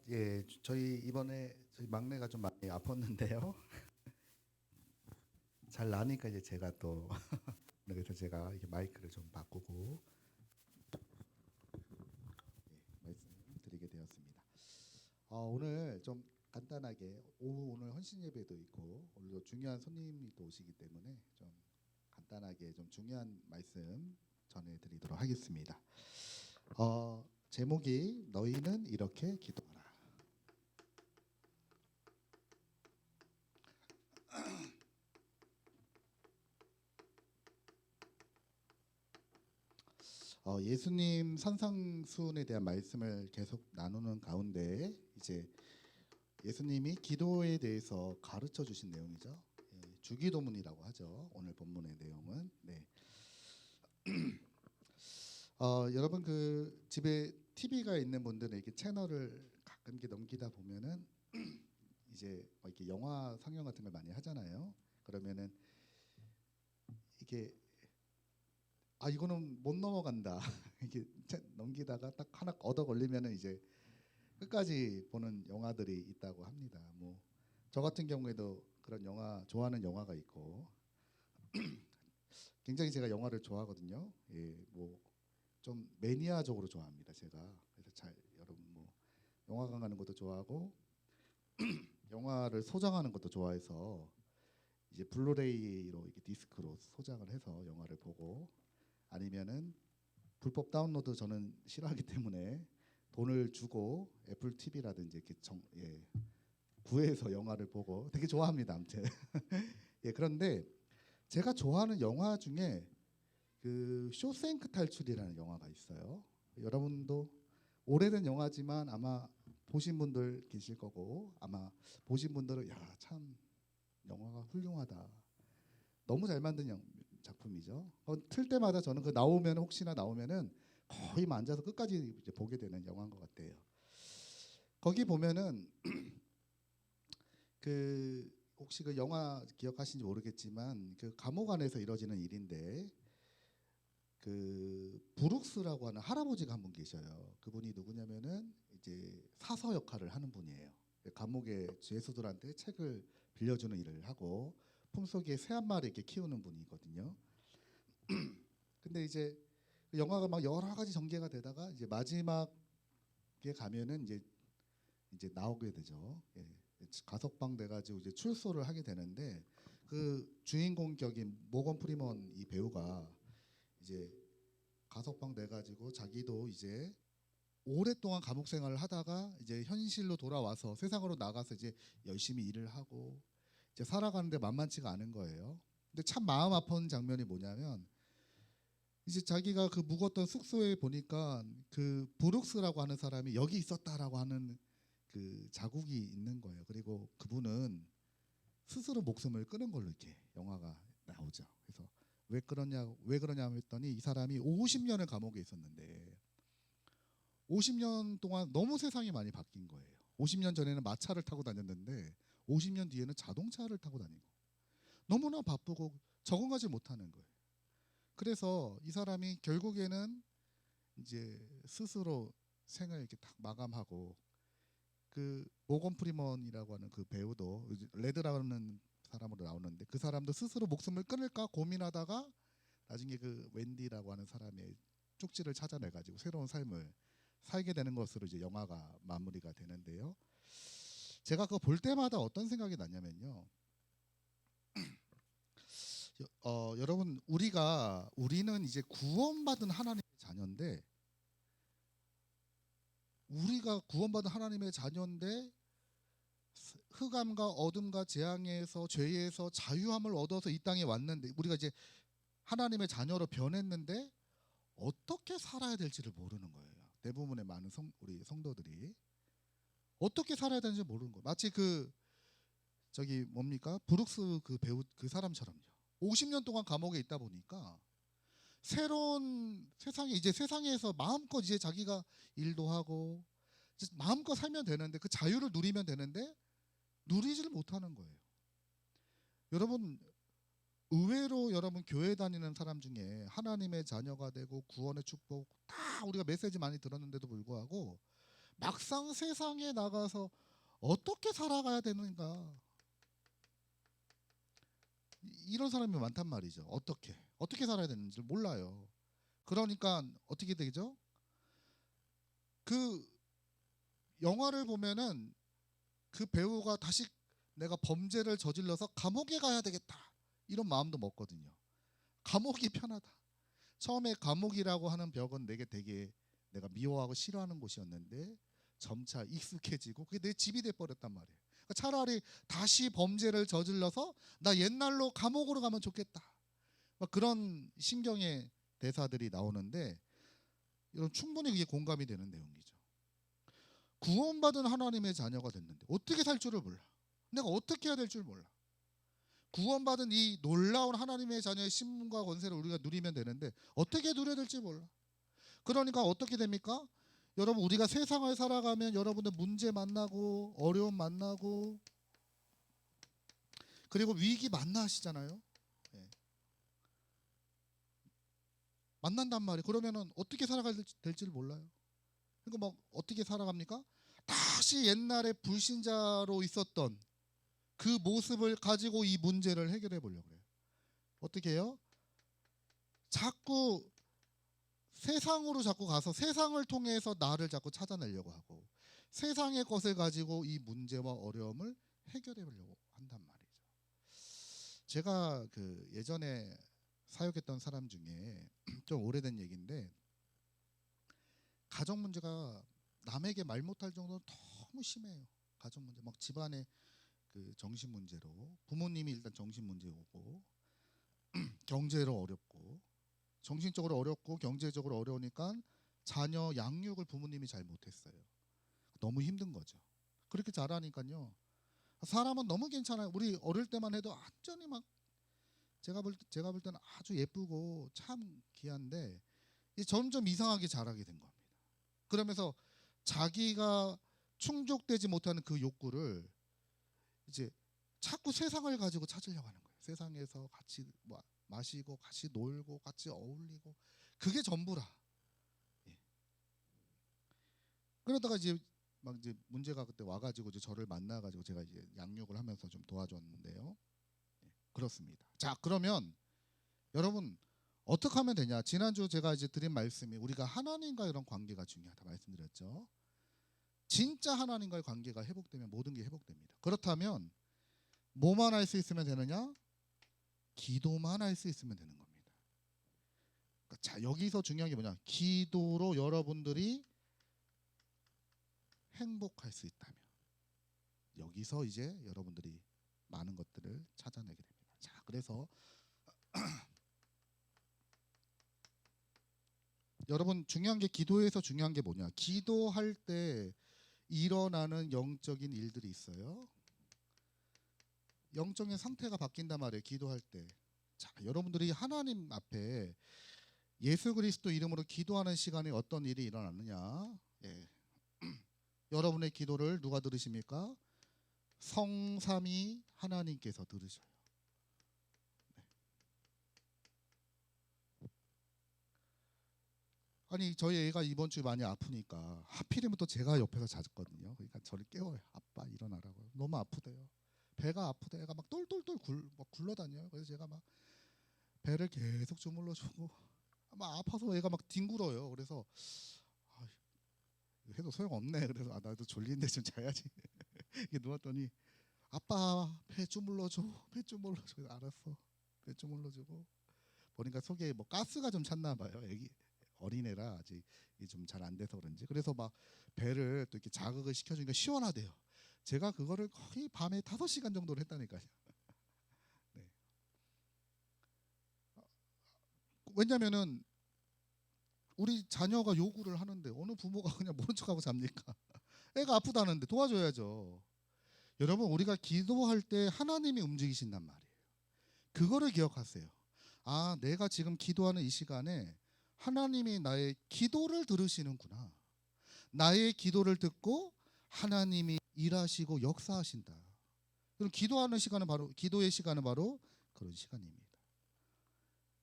예, 저희 이번에 저희 막내가 좀 많이 아팠는데요. 잘 나니까 이제 제가 또 그래서 제가 이렇게 마이크를 좀 바꾸고 말씀드리게 되었습니다. 오늘 좀 간단하게 오늘 헌신 예배도 있고 오늘도 중요한 손님이 또 오시기 때문에 좀 간단하게 좀 중요한 말씀 전해드리도록 하겠습니다. 제목이 너희는 이렇게 기도하라. 예수님 산상수훈에 대한 말씀을 계속 나누는 가운데 이제 예수님이 기도에 대해서 가르쳐 주신 내용이죠. 예, 주기도문이라고 하죠. 오늘 본문의 내용은. 네. 여러분 그 집에 TV가 있는 분들은 이렇게 채널을 가끔 이렇게 넘기다 보면은 이제 이렇게 영화 상영 같은 걸 많이 하잖아요. 그러면은 이게 이거는 못 넘어간다. 이렇게 넘기다가 딱 하나 얻어 걸리면은 이제 끝까지 보는 영화들이 있다고 합니다. 뭐 저 같은 경우에도 그런 영화 좋아하는 영화가 있고 굉장히 제가 영화를 좋아하거든요. 예, 뭐 좀 매니아적으로 좋아합니다. 제가 그래서 잘 여러분 뭐 영화관 가는 것도 좋아하고 영화를 소장하는 것도 좋아해서 이제 블루레이로 이렇게 디스크로 소장을 해서 영화를 보고 아니면은 불법 다운로드 저는 싫어하기 때문에 돈을 주고 애플 TV라든지 이렇게 구해서 영화를 보고 되게 좋아합니다. 아무튼 예, 그런데 제가 좋아하는 영화 중에 그 쇼생크 탈출이라는 영화가 있어요. 여러분도 오래된 영화지만 아마 보신 분들 계실 거고 아마 보신 분들은 야, 참 영화가 훌륭하다. 너무 잘 만든 작품이죠. 틀 때마다 저는 그 나오면 혹시나 나오면은 거의 앉아서 끝까지 이제 보게 되는 영화인 것 같아요. 거기 보면은 그 혹시 그 영화 기억하시는지 모르겠지만 그 감옥 안에서 이루어지는 일인데 그 브룩스라고 하는 할아버지가 한 분 계셔요. 그분이 누구냐면은 이제 사서 역할을 하는 분이에요. 감옥의 죄수들한테 책을 빌려주는 일을 하고 품속에 새 한 마리 이렇게 키우는 분이거든요. 근데 이제 그 영화가 막 여러 가지 전개가 되다가 이제 마지막에 가면은 이제 나오게 되죠. 예. 가석방 돼가지고 이제 출소를 하게 되는데 그 주인공 격인 모건 프리먼 이 배우가 이제 가석방 돼가지고 자기도 이제 오랫동안 감옥 생활을 하다가 이제 현실로 돌아와서 세상으로 나가서 이제 열심히 일을 하고 이제 살아가는데 만만치가 않은 거예요. 근데 참 마음 아픈 장면이 뭐냐면 이제 자기가 그 묵었던 숙소에 보니까 그 브룩스라고 하는 사람이 여기 있었다라고 하는 그 자국이 있는 거예요. 그리고 그분은 스스로 목숨을 끊은 걸로 이렇게 영화가 나오죠. 그래서 왜 그러냐 했더니 이 사람이 50년을 감옥에 있었는데 50년 동안 너무 세상이 많이 바뀐 거예요. 50년 전에는 마차를 타고 다녔는데 50년 뒤에는 자동차를 타고 다니고 너무나 바쁘고 적응하지 못하는 거예요. 그래서 이 사람이 결국에는 이제 스스로 생을 이렇게 딱 마감하고 그 모건 프리먼이라고 하는 그 배우도 레드라는 사람으로 나오는데 그 사람도 스스로 목숨을 끊을까 고민하다가 나중에 그 웬디라고 하는 사람의 쪽지를 찾아내 가지고 새로운 삶을 살게 되는 것으로 이제 영화가 마무리가 되는데요. 제가 그거 볼 때마다 어떤 생각이 나냐면요. 여러분 우리는 이제 구원받은 하나님의 자녀인데 우리가 구원받은 하나님의 자녀인데 흑암과 어둠과 재앙에서 죄에서 자유함을 얻어서 이 땅에 왔는데 우리가 이제 하나님의 자녀로 변했는데 어떻게 살아야 될지를 모르는 거예요. 대부분의 많은 우리 성도들이 어떻게 살아야 되는지 모르는 거예요. 마치 그 저기 뭡니까 브룩스 그 배우 그 사람처럼요. 50년 동안 감옥에 있다 보니까 새로운 세상에 이제 세상에서 마음껏 이제 자기가 일도 하고 이제 마음껏 살면 되는데 그 자유를 누리면 되는데 누리지를 못하는 거예요. 여러분 의외로 여러분 교회 다니는 사람 중에 하나님의 자녀가 되고 구원의 축복 다 우리가 메시지 많이 들었는데도 불구하고 막상 세상에 나가서 어떻게 살아가야 되는가, 이런 사람이 많단 말이죠. 어떻게 살아야 되는지 몰라요. 그러니까 어떻게 되죠? 그 영화를 보면은 그 배우가 다시 내가 범죄를 저질러서 감옥에 가야 되겠다, 이런 마음도 먹거든요. 감옥이 편하다. 처음에 감옥이라고 하는 벽은 내게 되게 내가 미워하고 싫어하는 곳이었는데 점차 익숙해지고 그게 내 집이 돼 버렸단 말이에요. 그러니까 차라리 다시 범죄를 저질러서 나 옛날로 감옥으로 가면 좋겠다, 막 그런 심경의 대사들이 나오는데, 이런 충분히 그게 공감이 되는 내용이죠. 구원받은 하나님의 자녀가 됐는데 어떻게 살 줄을 몰라. 내가 어떻게 해야 될 줄 몰라. 구원받은 이 놀라운 하나님의 자녀의 신분과 권세를 우리가 누리면 되는데 어떻게 누려야 될지 몰라. 그러니까 어떻게 됩니까? 여러분, 우리가 세상을 살아가면 여러분들 문제 만나고 어려움 만나고 그리고 위기 만나시잖아요. 예. 만난단 말이에요. 그러면은 어떻게 살아가야 될지를 몰라요. 그러니까 막 어떻게 살아갑니까? 다시 옛날에 불신자로 있었던 그 모습을 가지고 이 문제를 해결해 보려고 해요. 어떻게 해요? 자꾸 세상으로 자꾸 가서 세상을 통해서 나를 자꾸 찾아내려고 하고 세상의 것을 가지고 이 문제와 어려움을 해결해 보려고 한단 말이죠. 제가 그 예전에 사역했던 사람 중에 좀 오래된 얘기인데, 가정 문제가 남에게 말 못할 정도로 너무 심해요. 가정 문제 막 집안에 그 정신 문제로 부모님이 일단 정신 문제 오고 경제로 어렵고 정신적으로 어렵고 경제적으로 어려우니까 자녀 양육을 부모님이 잘 못했어요. 너무 힘든 거죠. 그렇게 자라니까요. 사람은 너무 괜찮아요. 우리 어릴 때만 해도 완전히 막 제가 볼 때는 아주 예쁘고 참 귀한데 점점 이상하게 자라게 된 겁니다. 그러면서 자기가 충족되지 못하는 그 욕구를 이제 자꾸 세상을 가지고 찾으려고 하는 거예요. 세상에서 같이 마시고 같이 놀고 같이 어울리고 그게 전부라. 예. 그러다가 이제 막 이제 문제가 그때 와가지고 이제 저를 만나가지고 제가 이제 양육을 하면서 좀 도와줬는데요. 예. 그렇습니다. 자, 그러면 여러분 어떻게 하면 되냐? 지난주 제가 이제 드린 말씀이 우리가 하나님과 이런 관계가 중요하다 말씀드렸죠. 진짜 하나님과의 관계가 회복되면 모든 게 회복됩니다. 그렇다면 뭐만 할 수 있으면 되느냐? 기도만 할 수 있으면 되는 겁니다. 그러니까 자, 여기서 중요한 게 뭐냐? 기도로 여러분들이 행복할 수 있다면 여기서 이제 여러분들이 많은 것들을 찾아내게 됩니다. 자, 그래서 여러분 중요한 게 기도에서 중요한 게 뭐냐? 기도할 때 일어나는 영적인 일들이 있어요. 영적인 상태가 바뀐단 말이에요. 기도할 때. 자, 여러분들이 하나님 앞에 예수 그리스도 이름으로 기도하는 시간에 어떤 일이 일어나느냐? 예. 여러분의 기도를 누가 들으십니까? 성삼위 하나님께서 들으셔요. 네. 아니 저희 애가 이번 주에 많이 아프니까 하필이면 또 제가 옆에서 잤거든요. 그러니까 저를 깨워요. 아빠 일어나라고. 너무 아프대요. 배가 아프대. 애가 막 똘똘똘 막 굴러다녀요. 그래서 제가 막 배를 계속 주물러주고 막 아파서 애가 막 뒹굴어요. 그래서 아, 해도 소용없네. 그래서 나도 졸린데 좀 자야지. 이게 누웠더니 아빠 배 주물러줘. 배 주물러줘. 그래서 알았어. 배 주물러주고 보니까 속에 뭐 가스가 좀 찼나 봐요. 애기 어린애라 아직 좀 잘 안 돼서 그런지. 그래서 막 배를 또 이렇게 자극을 시켜주니까 시원하대요. 제가 그거를 거의 밤에 5시간 정도를 했다니까요. 네. 왜냐면은 우리 자녀가 요구를 하는데 어느 부모가 그냥 모른 척하고 잡니까? 애가 아프다는데 도와줘야죠. 여러분 우리가 기도할 때 하나님이 움직이신단 말이에요. 그거를 기억하세요. 아, 내가 지금 기도하는 이 시간에 하나님이 나의 기도를 들으시는구나. 나의 기도를 듣고 하나님이 일하시고 역사하신다. 그럼 기도하는 시간은 바로 기도의 시간은 바로 그런 시간입니다.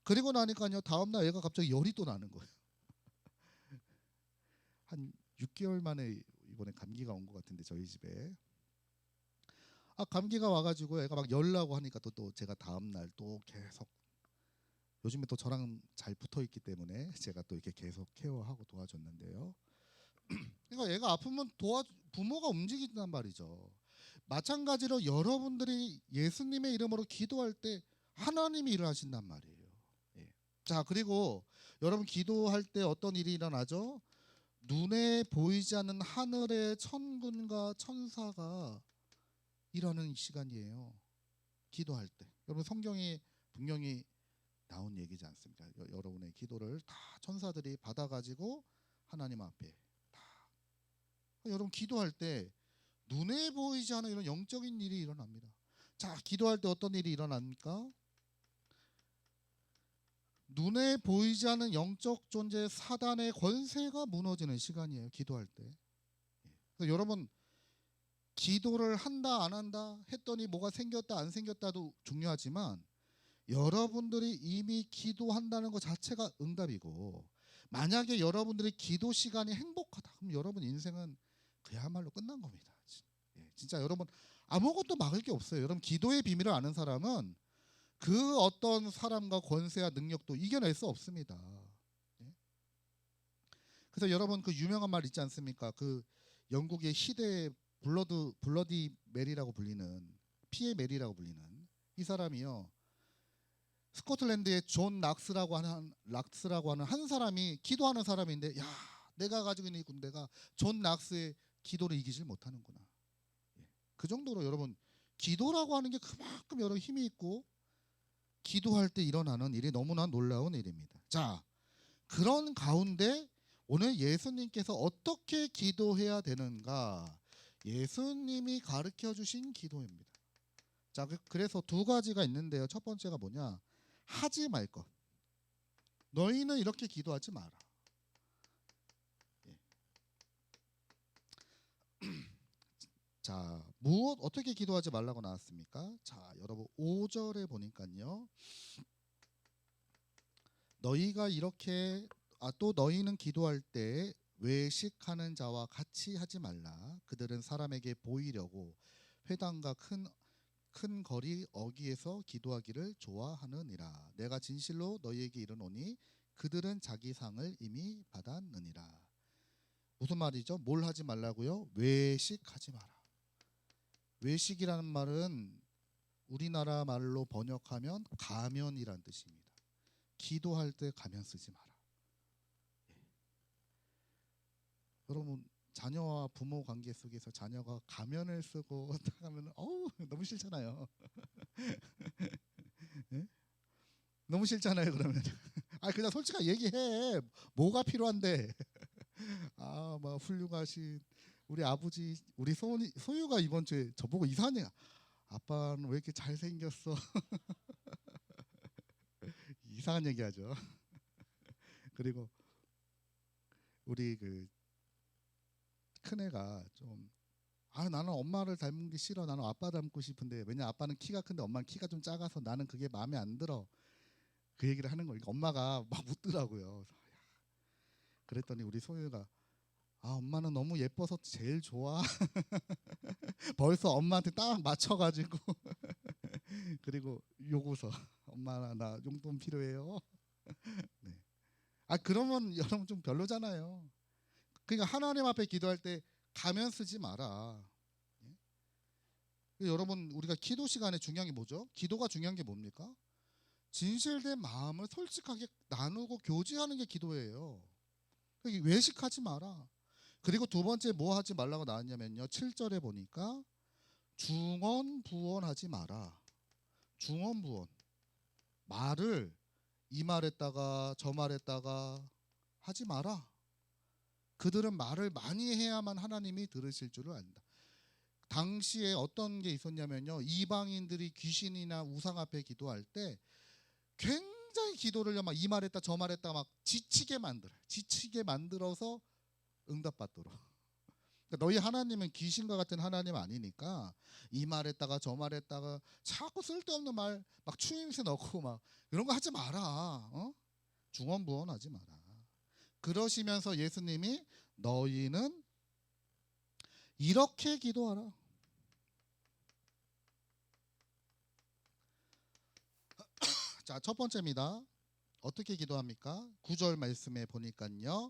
그리고 나니까요 다음 날 얘가 갑자기 열이 또 나는 거예요. 한 6개월 만에 이번에 감기가 온 것 같은데 저희 집에 감기가 와가지고 애가 막 열나고 하니까 또 제가 다음 날 또 계속 요즘에 또 저랑 잘 붙어 있기 때문에 제가 또 이렇게 계속 케어하고 도와줬는데요. 그러니까 애가 아프면 부모가 움직인단 말이죠. 마찬가지로 여러분들이 예수님의 이름으로 기도할 때 하나님이 일을 하신단 말이에요. 예. 자, 그리고 여러분 기도할 때 어떤 일이 일어나죠? 눈에 보이지 않는 하늘의 천군과 천사가 일하는 시간이에요. 기도할 때. 여러분 성경이 분명히 나온 얘기지 않습니까? 여러분의 기도를 다 천사들이 받아가지고 하나님 앞에 다. 여러분 기도할 때 눈에 보이지 않는 이런 영적인 일이 일어납니다. 자, 기도할 때 어떤 일이 일어납니까? 눈에 보이지 않는 영적 존재 사단의 권세가 무너지는 시간이에요. 기도할 때. 그래서 여러분 기도를 한다 안 한다 했더니 뭐가 생겼다 안 생겼다도 중요하지만 여러분들이 이미 기도한다는 것 자체가 응답이고, 만약에 여러분들의 기도 시간이 행복하다 그럼 여러분 인생은 그야말로 끝난 겁니다. 진짜 여러분 아무것도 막을 게 없어요. 여러분 기도의 비밀을 아는 사람은 그 어떤 사람과 권세와 능력도 이겨낼 수 없습니다. 그래서 여러분 그 유명한 말 있지 않습니까? 그 영국의 희대 블러디 메리라고 불리는, 피의 메리라고 불리는 이 사람이요, 스코틀랜드의 존 락스라고 하는 한 사람이 기도하는 사람인데, 야, 내가 가지고 있는 이 군대가 존 락스의 기도를 이기질 못하는구나. 그 정도로 여러분 기도라고 하는 게 그만큼 여러 힘이 있고, 기도할 때 일어나는 일이 너무나 놀라운 일입니다. 자, 그런 가운데 오늘 예수님께서 어떻게 기도해야 되는가, 예수님이 가르쳐 주신 기도입니다. 자, 그래서 두 가지가 있는데요. 첫 번째가 뭐냐? 하지 말 것. 너희는 이렇게 기도하지 마라. 예. 자, 어떻게 기도하지 말라고 나왔습니까? 자, 여러분 5절에 보니까요. 너희가 이렇게 또 너희는 기도할 때 외식하는 자와 같이 하지 말라. 그들은 사람에게 보이려고 회당과 큰 거리 어귀에서 기도하기를 좋아하느니라. 내가 진실로 너희에게 이르노니 그들은 자기 상을 이미 받았느니라. 무슨 말이죠? 뭘 하지 말라고요? 외식하지 마라. 외식이라는 말은 우리나라 말로 번역하면 가면이란 뜻입니다. 기도할 때 가면 쓰지 마라. 여러분 자녀와 부모 관계 속에서 자녀가 가면을 쓰고 나가면 너무 싫잖아요. 네? 너무 싫잖아요. 그러면 그냥 솔직하게 얘기해. 뭐가 필요한데? 막 훌륭하신 우리 아버지, 우리 소유가 이번 주에 저보고 이상하네. 아빠는 왜 이렇게 잘생겼어? 이상한 얘기하죠. 그리고 우리 그 큰애가 좀 나는 엄마를 닮은 게 싫어. 나는 아빠 닮고 싶은데, 왜냐 아빠는 키가 큰데 엄마는 키가 좀 작아서 나는 그게 마음에 안 들어. 그 얘기를 하는 거니까 엄마가 막 묻더라고요. 그랬더니 우리 소유가 엄마는 너무 예뻐서 제일 좋아. 벌써 엄마한테 딱 맞춰가지고 그리고 요구서 엄마 나 용돈 필요해요. 네. 그러면 여러분 좀 별로잖아요. 그러니까 하나님 앞에 기도할 때 가면 쓰지 마라. 여러분 우리가 기도 시간에 중요한 게 뭐죠? 기도가 중요한 게 뭡니까? 진실된 마음을 솔직하게 나누고 교제하는 게 기도예요. 그러니까 외식하지 마라. 그리고 두 번째 뭐 하지 말라고 나왔냐면요, 7절에 보니까 중언부언하지 마라. 중언부언, 말을 이 말했다가 저 말했다가 하지 마라. 그들은 말을 많이 해야만 하나님이 들으실 줄을 안다. 당시에 어떤 게 있었냐면요, 이방인들이 귀신이나 우상 앞에 기도할 때 굉장히 기도를 막 이 말했다 저 말했다 막 지치게 만들어서 응답받도록. 그러니까 너희 하나님은 귀신과 같은 하나님 아니니까 이 말했다가 저 말했다가 자꾸 쓸데없는 말 막 추임새 넣고 막 이런 거 하지 마라. 중언부언하지 마라. 그러시면서 예수님이 너희는 이렇게 기도하라. 자, 첫 번째입니다. 어떻게 기도합니까? 9절 말씀에 보니까요.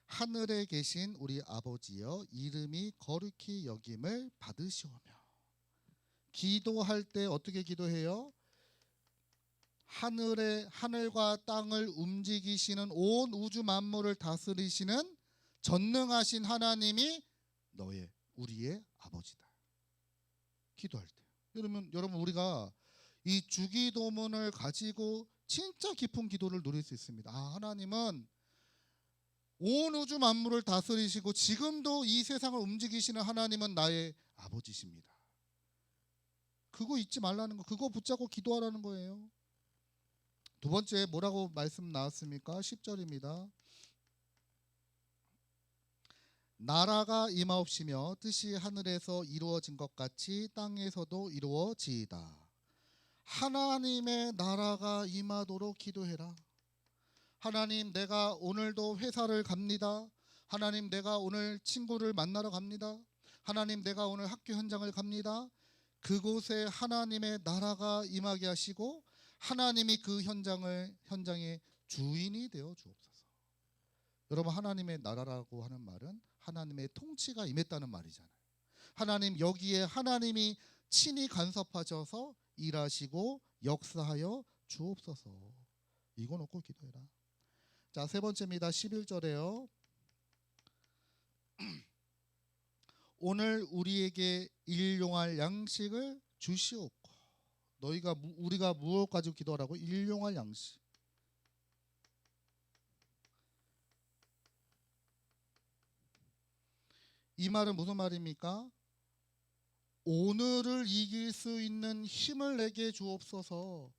하늘에 계신 우리 아버지여 이름이 거룩히 여김을 받으시오며. 기도할 때 어떻게 기도해요? 하늘과 땅을 움직이시는 온 우주 만물을 다스리시는 전능하신 하나님이 우리의 아버지다. 기도할 때. 여러분 우리가 이 주기도문을 가지고 진짜 깊은 기도를 누릴 수 있습니다. 하나님은 온 우주 만물을 다스리시고 지금도 이 세상을 움직이시는 하나님은 나의 아버지십니다. 그거 잊지 말라는 거, 그거 붙잡고 기도하라는 거예요. 두 번째 뭐라고 말씀 나왔습니까? 10절입니다. 나라가 임하옵시며 뜻이 하늘에서 이루어진 것 같이 땅에서도 이루어지이다. 하나님의 나라가 임하도록 기도해라. 하나님, 내가 오늘도 회사를 갑니다. 하나님, 내가 오늘 친구를 만나러 갑니다. 하나님, 내가 오늘 학교 현장을 갑니다. 그곳에 하나님의 나라가 임하게 하시고 하나님이 그 현장의 주인이 되어 주옵소서. 여러분, 하나님의 나라라고 하는 말은 하나님의 통치가 임했다는 말이잖아요. 하나님, 여기에 하나님이 친히 간섭하셔서 일하시고 역사하여 주옵소서. 이거 놓고 기도해라. 자, 세 번째입니다. 11절에요. 오늘 우리에게 일용할 양식을 주시옵고. 우리가 무엇 가지고 기도하라고? 일용할 양식. 이 말은 무슨 말입니까? 오늘을 이길 수 있는 힘을 내게 주옵소서.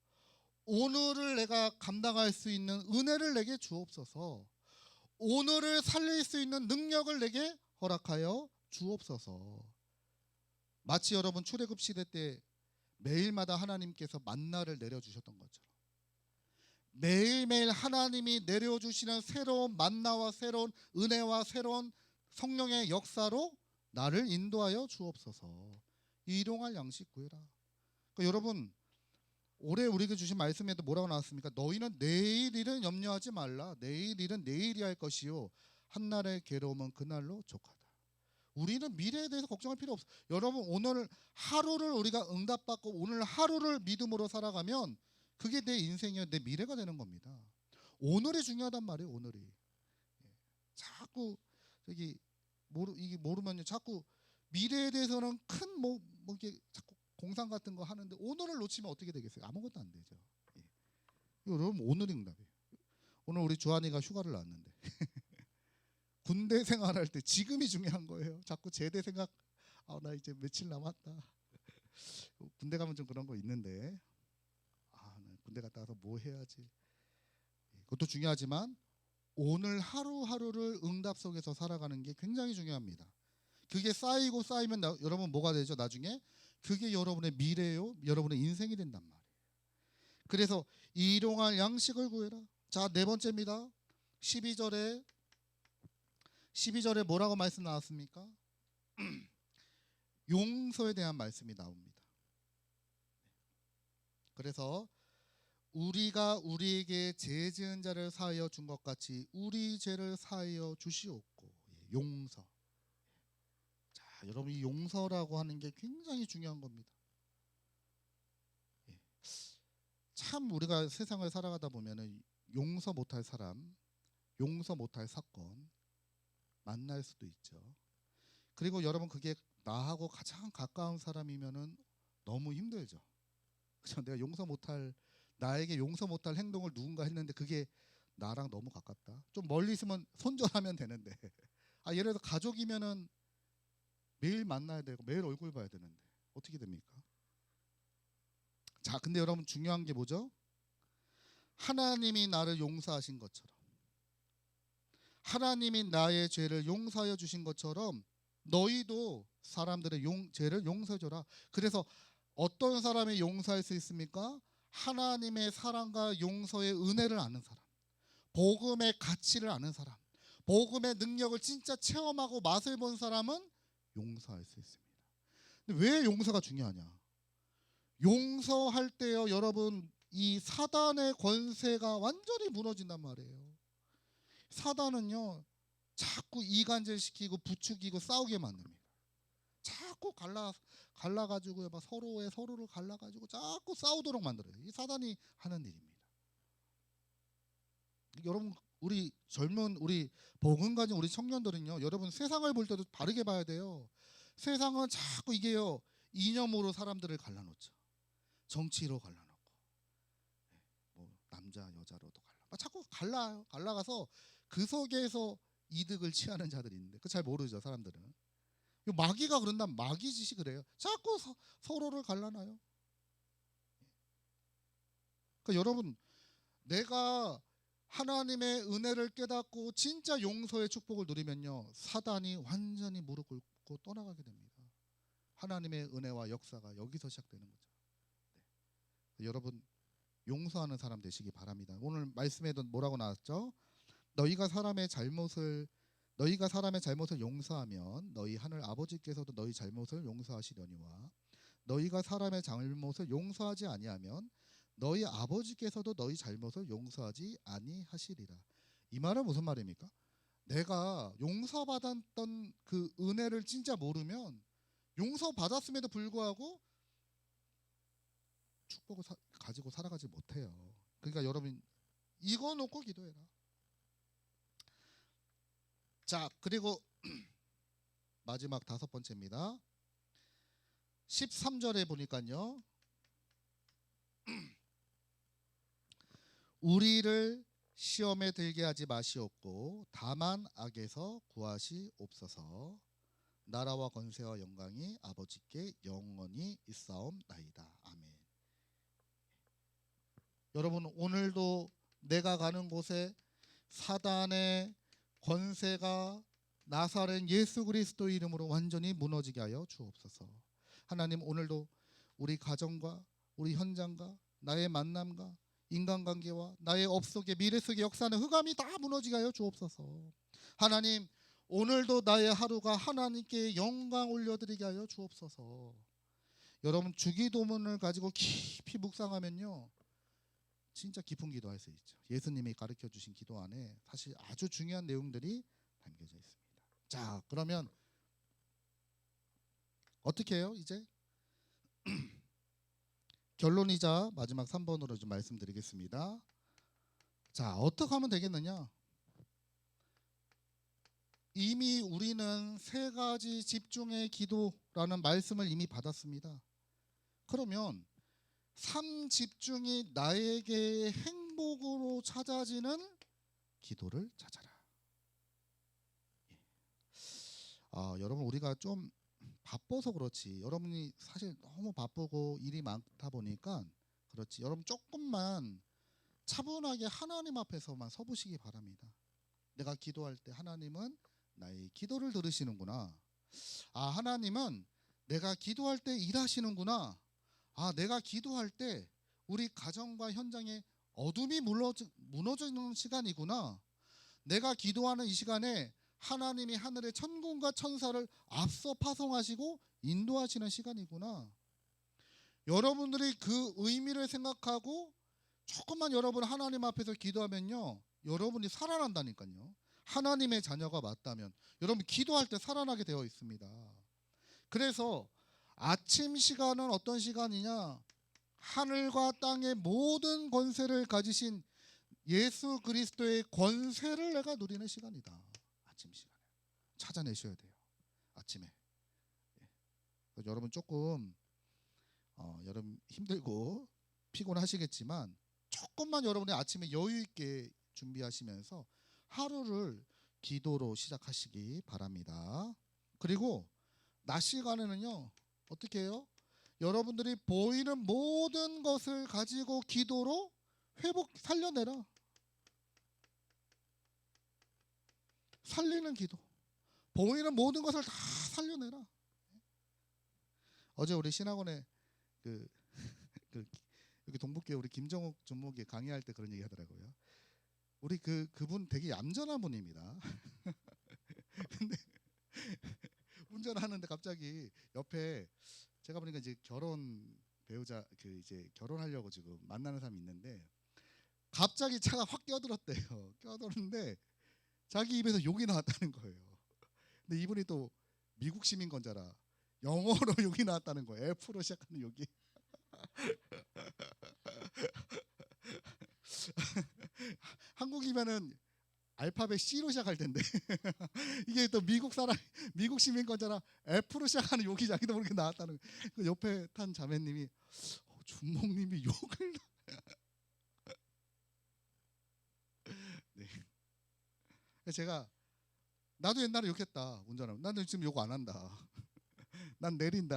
오늘을 내가 감당할 수 있는 은혜를 내게 주옵소서. 오늘을 살릴 수 있는 능력을 내게 허락하여 주옵소서. 마치 여러분 출애굽 시대 때 매일마다 하나님께서 만나를 내려주셨던 것처럼 매일매일 하나님이 내려주시는 새로운 만나와 새로운 은혜와 새로운 성령의 역사로 나를 인도하여 주옵소서. 일용할 양식 구해라. 그러니까 여러분, 올해 우리에게 주신 말씀에도 뭐라고 나왔습니까? 너희는 내일 일은 염려하지 말라. 내일 일은 내일이 할 것이요 한날의 괴로움은 그날로 족하다. 우리는 미래에 대해서 걱정할 필요 없어. 여러분, 오늘 하루를 우리가 응답받고 오늘 하루를 믿음으로 살아가면 그게 내 인생이요, 내 미래가 되는 겁니다. 오늘이 중요하단 말이에요. 오늘이. 자꾸 이게 모르면요, 자꾸 미래에 대해서는 큰 이렇게 자꾸 공상 같은 거 하는데 오늘을 놓치면 어떻게 되겠어요? 아무것도 안 되죠. 여러분, 오늘이 응답이에요. 오늘 우리 주한이가 휴가를 나왔는데 군대 생활할 때 지금이 중요한 거예요. 자꾸 제대 생각. 나 이제 며칠 남았다. 군대 가면 좀 그런 거 있는데 나 군대 갔다 와서 뭐 해야지. 그것도 중요하지만 오늘 하루하루를 응답 속에서 살아가는 게 굉장히 중요합니다. 그게 쌓이면 여러분 뭐가 되죠? 나중에 그게 여러분의 미래요, 여러분의 인생이 된단 말이에요. 그래서 일용할 양식을 구해라. 자, 네 번째입니다. 12절에 뭐라고 말씀 나왔습니까? 용서에 대한 말씀이 나옵니다. 그래서 우리가 우리에게 죄 지은 자를 사하여 준 것 같이 우리 죄를 사하여 주시옵고. 용서. 자, 여러분, 이 용서라고 하는 게 굉장히 중요한 겁니다. 참 우리가 세상을 살아가다 보면은 용서 못할 사람, 용서 못할 사건 만날 수도 있죠. 그리고 여러분, 그게 나하고 가장 가까운 사람이면은 너무 힘들죠. 그렇죠? 내가 나에게 용서 못할 행동을 누군가 했는데 그게 나랑 너무 가깝다. 좀 멀리 있으면 손절하면 되는데 예를 들어 가족이면은 매일 만나야 되고 매일 얼굴 봐야 되는데 어떻게 됩니까? 자, 근데 여러분, 중요한 게 뭐죠? 하나님이 나를 용서하신 것처럼, 하나님이 나의 죄를 용서하여 주신 것처럼 너희도 사람들의 죄를 용서해줘라. 그래서 어떤 사람이 용서할 수 있습니까? 하나님의 사랑과 용서의 은혜를 아는 사람, 복음의 가치를 아는 사람, 복음의 능력을 진짜 체험하고 맛을 본 사람은 용서할 수 있습니다. 근데 왜 용서가 중요하냐? 용서할 때요, 여러분, 이 사단의 권세가 완전히 무너진단 말이에요. 사단은요, 자꾸 이간질시키고 부추기고 싸우게 만듭니다. 자꾸 갈라가지고 막 서로를 갈라가지고 자꾸 싸우도록 만들어요. 이 사단이 하는 일입니다. 여러분, 우리 젊은 우리 복음 가진 우리 청년들은요, 여러분 세상을 볼 때도 바르게 봐야 돼요. 세상은 자꾸 이게요, 이념으로 사람들을 갈라놓죠. 정치로 갈라놓고, 뭐 남자 여자로도 자꾸 갈라가서 그 속에서 이득을 취하는 자들이 있는데 그 잘 모르죠, 사람들은. 마귀가 그런다면 마귀 짓이 그래요. 자꾸 서로를 갈라놔요. 그러니까 여러분, 내가 하나님의 은혜를 깨닫고 진짜 용서의 축복을 누리면요, 사단이 완전히 무릎 꿇고 떠나가게 됩니다. 하나님의 은혜와 역사가 여기서 시작되는 거죠. 네. 여러분, 용서하는 사람 되시기 바랍니다. 오늘 말씀에도 뭐라고 나왔죠? 너희가 사람의 잘못을 용서하면 너희 하늘 아버지께서도 너희 잘못을 용서하시려니와 너희가 사람의 잘못을 용서하지 아니하면 너희 아버지께서도 너희 잘못을 용서하지 아니하시리라. 이 말은 무슨 말입니까? 내가 용서받았던 그 은혜를 진짜 모르면 용서받았음에도 불구하고 축복을 가지고 살아가지 못해요. 그러니까 여러분, 이거 놓고 기도해라. 자, 그리고 마지막 5번째입니다. 13절에 보니까요, 우리를 시험에 들게 하지 마시옵고 다만 악에서 구하시옵소서. 나라와 권세와 영광이 아버지께 영원히 있사옵나이다. 아멘. 여러분, 오늘도 내가 가는 곳에 사단의 권세가 나사렛 예수 그리스도 이름으로 완전히 무너지게 하여 주옵소서. 하나님, 오늘도 우리 가정과 우리 현장과 나의 만남과 인간관계와 나의 업 속에 미래 속에 역사는 흑암이 다 무너지게 하여 주옵소서. 하나님, 오늘도 나의 하루가 하나님께 영광 올려드리게 하여 주옵소서. 여러분, 주기도문을 가지고 깊이 묵상하면요, 진짜 깊은 기도할 수 있죠. 예수님이 가르쳐 주신 기도 안에 사실 아주 중요한 내용들이 담겨져 있습니다. 자, 그러면 어떻게 해요? 이제 결론이자 마지막 3번으로 좀 말씀드리겠습니다. 자, 어떻게 하면 되겠느냐? 이미 우리는 3가지 집중의 기도라는 말씀을 이미 받았습니다. 그러면 3집중이 나에게 행복으로 찾아지는 기도를 찾아라. 여러분, 우리가 좀 바빠서 그렇지, 여러분이 사실 너무 바쁘고 일이 많다 보니까 그렇지, 여러분 조금만 차분하게 하나님 앞에서만 서보시기 바랍니다. 내가 기도할 때 하나님은 나의 기도를 들으시는구나. 하나님은 내가 기도할 때 일하시는구나. 내가 기도할 때 우리 가정과 현장에 어둠이 무너지는 시간이구나. 내가 기도하는 이 시간에 하나님이 하늘의 천군과 천사를 앞서 파송하시고 인도하시는 시간이구나. 여러분들이 그 의미를 생각하고 조금만 여러분 하나님 앞에서 기도하면요, 여러분이 살아난다니까요. 하나님의 자녀가 맞다면 여러분 기도할 때 살아나게 되어 있습니다. 그래서 아침 시간은 어떤 시간이냐? 하늘과 땅의 모든 권세를 가지신 예수 그리스도의 권세를 내가 누리는 시간이다. 아침 시간에 찾아내셔야 돼요. 아침에. 여러분 조금 여러분 힘들고 피곤하시겠지만 조금만 여러분의 아침에 여유 있게 준비하시면서 하루를 기도로 시작하시기 바랍니다. 그리고 낮 시간에는요, 어떻게 해요? 여러분들이 보이는 모든 것을 가지고 기도로 살려내라. 살리는 기도. 보이는 모든 것을 다 살려내라. 어제 우리 신학원에 여기 동북교회 우리 김정욱 전목이 강의할 때 그런 얘기 하더라고요. 우리 그분 되게 얌전한 분입니다. 근데 운전하는데 갑자기 옆에 제가 보니까 이제 배우자 이제 결혼하려고 지금 만나는 사람이 있는데 갑자기 차가 확 끼어들었대요. 끼어들었는데 자기 입에서 욕이 나왔다는 거예요. 근데 이분이 또 미국 시민권자라 영어로 욕이 나왔다는 거예요. F로 시작하는 욕이. 한국이면은 알파벳 C로 시작할 텐데 이게 또 미국 시민권자라 F로 시작하는 욕이 자기도 모르게 나왔다는 거예요. 그 옆에 탄 자매님이 준목님이 욕을 네. 제가 나도 옛날에 욕했다 운전하면. 나는 지금 욕 안 한다. 난 내린다.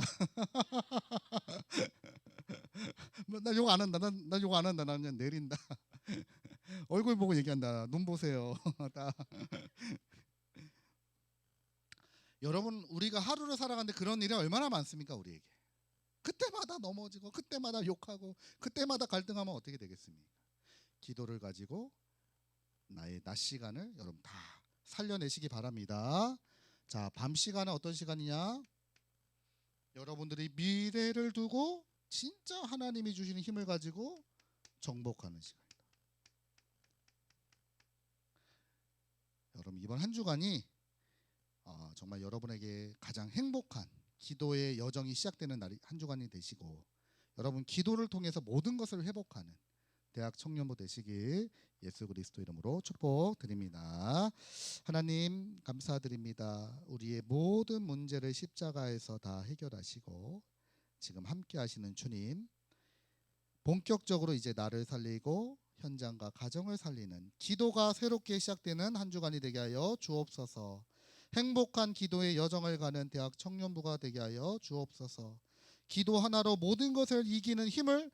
난 욕 안 한다. 난 욕 안 한다. 난 그냥 내린다. 얼굴 보고 얘기한다. 눈 보세요. 여러분 우리가 하루를 살아가는데 그런 일이 얼마나 많습니까 우리에게. 그때마다 넘어지고 그때마다 욕하고 그때마다 갈등하면 어떻게 되겠습니까? 기도를 가지고 나의 낮 시간을 여러분 다 살려내시기 바랍니다. 자, 밤 시간은 어떤 시간이냐? 여러분들이 미래를 두고 진짜 하나님이 주시는 힘을 가지고 정복하는 시간이다. 여러분 이번 한 주간이 정말 여러분에게 가장 행복한 기도의 여정이 시작되는 날이 한 주간이 되시고 여러분 기도를 통해서 모든 것을 회복하는 대학 청년부 되시길 예수 그리스도 이름으로 축복드립니다. 하나님 감사드립니다. 우리의 모든 문제를 십자가에서 다 해결하시고 지금 함께 하시는 주님, 본격적으로 이제 나를 살리고 현장과 가정을 살리는 기도가 새롭게 시작되는 한 주간이 되게 하여 주옵소서. 행복한 기도의 여정을 가는 대학 청년부가 되게 하여 주옵소서. 기도 하나로 모든 것을 이기는 힘을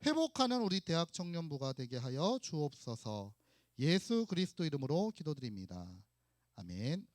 회복하는 우리 대학 청년부가 되게 하여 주옵소서. 예수 그리스도 이름으로 기도드립니다. 아멘.